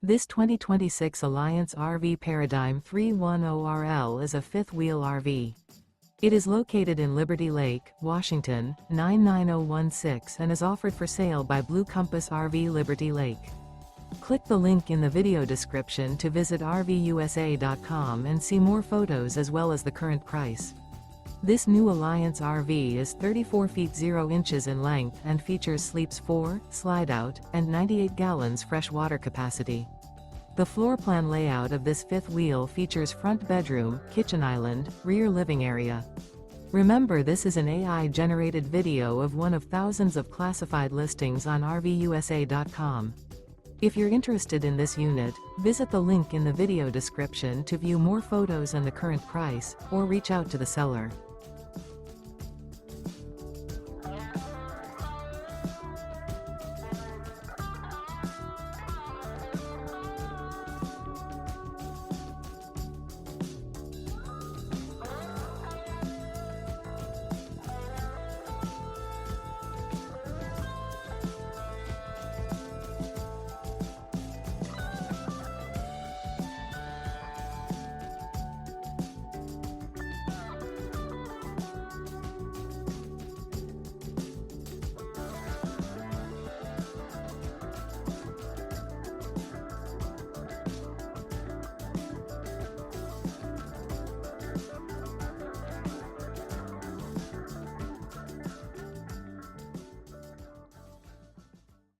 This 2026 Alliance RV Paradigm 310RL is a fifth-wheel RV. It is located in Liberty Lake, Washington, 99016 and is offered for sale by Blue Compass RV Liberty Lake. Click the link in the video description to visit RVUSA.com and see more photos as well as the current price. This new Alliance RV is 34 feet 0 inches in length and features sleeps 4, slide-out, and 98 gallons fresh water capacity. The floor plan layout of this fifth wheel features front bedroom, kitchen island, rear living area. Remember, this is an AI-generated video of one of thousands of classified listings on RVUSA.com. If you're interested in this unit, visit the link in the video description to view more photos and the current price, or reach out to the seller.